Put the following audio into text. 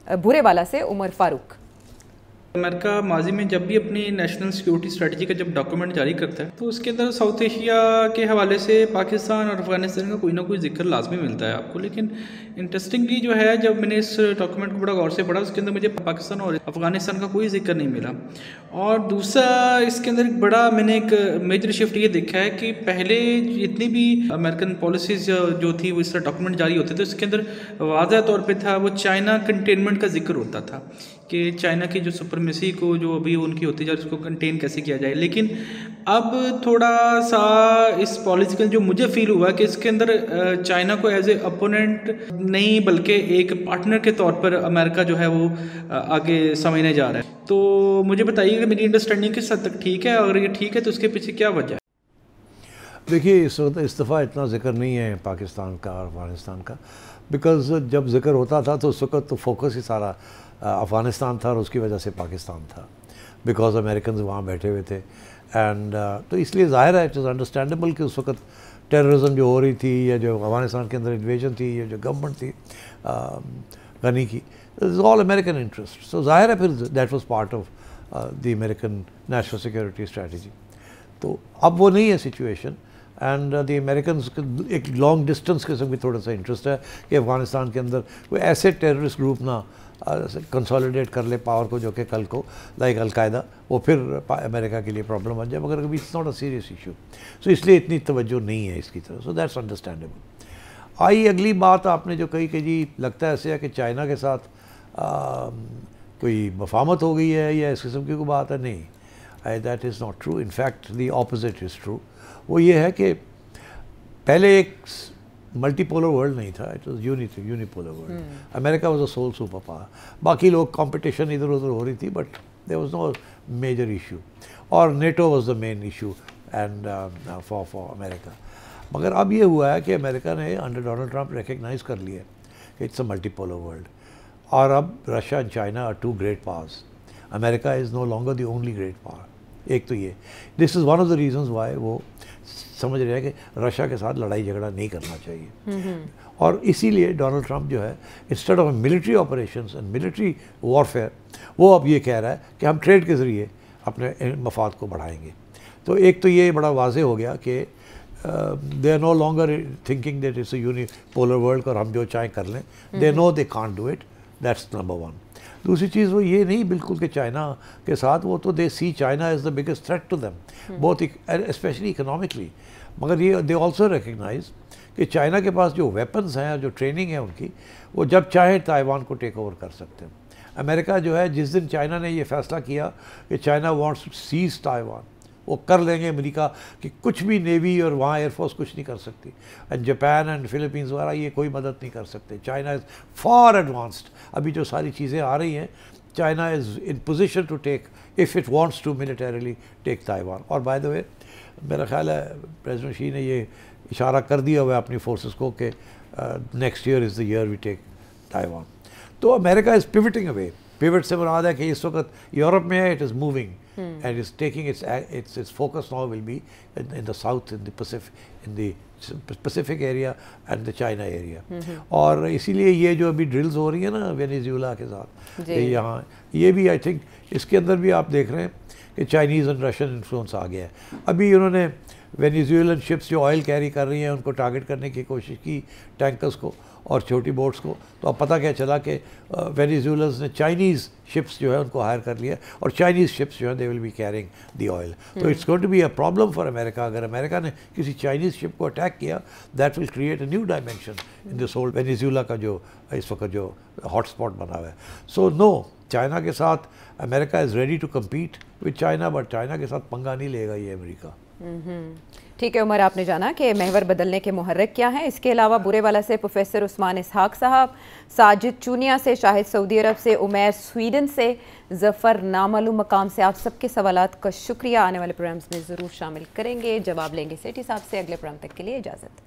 برے والا سے عمر فاروق۔ امریکہ ماضی میں جب بھی اپنی نیشنل سیکیورٹی اسٹریٹجی کا جب ڈاکومنٹ جاری کرتا ہے تو اس کے اندر ساؤتھ ایشیا کے حوالے سے پاکستان اور افغانستان کا کوئی نہ کوئی ذکر لازمی ملتا ہے آپ کو، لیکن انٹرسٹنگلی جو ہے جب میں نے اس ڈاکومنٹ کو بڑا غور سے پڑھا اس کے اندر مجھے پاکستان اور افغانستان کا کوئی ذکر نہیں ملا۔ اور دوسرا اس کے اندر ایک بڑا میں نے ایک میجر شفٹ یہ دیکھا ہے کہ پہلے جتنی بھی امریکن پالیسیز جو تھی وہ اس طرح ڈاکومنٹ جاری ہوتے تھے اس کے اندر واضح طور پہ تھا وہ چائنا کنٹینمنٹ کا ذکر ہوتا تھا کہ چائنا کی جو سپرمیسی کو جو ابھی ان کی ہوتی جائے اس کو کنٹین کیسے کیا جائے، لیکن اب تھوڑا سا اس پالیسیکل جو مجھے فیل ہوا کہ اس کے اندر چائنا کو ایز اے اپوننٹ نہیں بلکہ ایک پارٹنر کے طور پر امریکہ جو ہے وہ آگے سمجھنے جا رہا ہے۔ تو مجھے بتائیے کہ میری انڈرسٹینڈنگ کس حد تک ٹھیک ہے، اگر یہ ٹھیک ہے تو اس کے پیچھے کیا وجہ ہے؟ دیکھیے اس وقت اس دفعہ اتنا ذکر نہیں ہے پاکستان کا اور افغانستان کا، بیکاز جب ذکر ہوتا تھا تو اس وقت تو فوکس ہی سارا افغانستان تھا اور اس کی وجہ سے پاکستان تھا، بیکاز امریکنز وہاں بیٹھے ہوئے تھے اینڈ تو اس لیے ظاہر ہے اٹ از انڈرسٹینڈیبل کہ اس وقت ٹیررزم جو ہو رہی تھی یا جو افغانستان کے اندر انویژن تھی یا جو گورنمنٹ تھی غنی کی، از آل امریکن انٹرسٹ، سو ظاہر ہے پھر that was part of the American national security strategy. تو اب وہ نہیں ہے سچویشن اینڈ دی امریکنز ایک لانگ ڈسٹنس قسم کی تھوڑا سا انٹرسٹ ہے کہ افغانستان کے اندر کوئی ایسے ٹیررسٹ گروپ نہ کنسالیڈیٹ کر لے پاور کو جو کہ کل کو لائک القاعدہ وہ پھر امریکہ کے لیے پرابلم بن جائے، مگر ابھی it's not a serious issue, so اس لیے اتنی توجہ نہیں ہے اس کی طرف، سو دیٹس انڈرسٹینڈیبل۔ آئی اگلی بات آپ نے جو کہی کہ جی لگتا ہے ایسے ہے کہ چائنا کے ساتھ کوئی مفاہمت ہو گئی ہے یا اس قسم کی کوئی بات ہے، نہیں، that is not true, in fact the opposite is true. وہ یہ ہے کہ پہلے ایک ملٹی پولر ورلڈ نہیں تھا، اٹ واز یونیپولر ورلڈ، امریکہ was a sole super power, باقی لوگ کمپٹیشن ادھر ادھر ہو رہی تھی but there was no major issue, اور NATO was the main issue and for امریکہ۔ مگر اب یہ ہوا ہے کہ امریکہ نے انڈر ڈونلڈ ٹرمپ ریکگنائز کر لیا کہ it's a multipolar world, اور اب Russia and China are two great powers, امریکہ is no longer the only great power. ایک تو یہ this is one of the reasons why وہ سمجھ رہے ہیں کہ رشیا کے ساتھ لڑائی جھگڑا نہیں کرنا چاہیے، اور اسی لیے ڈونلڈ ٹرمپ جو ہے instead of military operations and military warfare وہ اب یہ کہہ رہا ہے کہ ہم ٹریڈ کے ذریعے اپنے مفاد کو بڑھائیں گے۔ تو ایک تو یہ بڑا واضح ہو گیا کہ they are no longer thinking that it's a unipolar world اور ہم جو چاہیں کر لیں، they know they can't do it, that's number one. دوسری چیز وہ یہ نہیں بالکل کہ چائنا کے ساتھ، وہ تو they see China is the biggest threat to them بہت اسپیشلی اکنامکلی، مگر یہ دے آلسو ریکگنائز کہ چائنا کے پاس جو ویپنز ہیں جو ٹریننگ ہے ان کی، وہ جب چاہیں تائیوان کو ٹیک اوور کر سکتے ہیں۔ امریکہ جو ہے جس دن چائنا نے یہ فیصلہ کیا کہ China wants to seize Taiwan, وہ کر لیں گے امریکہ کہ کچھ بھی نیوی اور وہاں ایئر فورس کچھ نہیں کر سکتی، اینڈ جاپان اینڈ فلپینز وغیرہ یہ کوئی مدد نہیں کر سکتے، چائنا از فار ایڈوانسڈ۔ ابھی جو ساری چیزیں آ رہی ہیں China is in position to take if it wants to militarily take Taiwan. اور بائی دا وے میرا خیال ہے پریزیڈنٹ شی نے یہ اشارہ کر دیا ہوا ہے اپنی فورسز کو کہ next year is the year we take Taiwan. تو امریکہ از پیوٹنگ اوے، پیوٹ سے مراد ہے کہ اس وقت یورپ میں ہے، it is moving and is taking its focus now will be in the south, in the Pacific area and the China area. اور اسی لیے یہ جو ابھی ڈرلز ہو رہی ہیں نا وینیزویلا کے ساتھ یہاں، یہ بھی آئی تھنک اس کے اندر بھی آپ دیکھ رہے ہیں کہ چائنیز اینڈ رشین انفلوئنس آ گیا ہے۔ ابھی انہوں نے وینیزویلن شپس جو آئل کیری کر رہی ہیں ان کو ٹارگٹ کرنے کی کوشش کی، ٹینکرز کو اور چھوٹی بوٹس کو، تو اب پتہ کیا چلا کہ وینیزویلنز نے چائنیز شپس جو ہے ان کو ہائر کر لیا، اور چائنیز شپس جو ہیں they will be carrying the oil. تو it's going to be a problem for امریکہ، اگر امریکہ نے کسی چائنیز شپ کو اٹیک کیا that will create a new dimension in this whole Venezuela کا جو اس وقت جو ہاٹ اسپاٹ بنا ہوا ہے۔ سو نو، چائنا کے ساتھ امریکہ is ready to compete with China, but China کے ساتھ پنگا نہیں لے گا یہ امریکہ۔ ٹھیک ہے عمر، آپ نے جانا کہ محور بدلنے کے محرک کیا ہیں۔ اس کے علاوہ برے والا سے پروفیسر عثمان اسحاق صاحب، ساجد چونیا سے، شاہد سعودی عرب سے، عمیر سویڈن سے، ظفر نامعلوم مقام سے، آپ سب کے سوالات کا شکریہ۔ آنے والے پروگرامز میں ضرور شامل کریں گے، جواب لیں گے سیٹھی صاحب سے۔ اگلے پروگرام تک کے لیے اجازت۔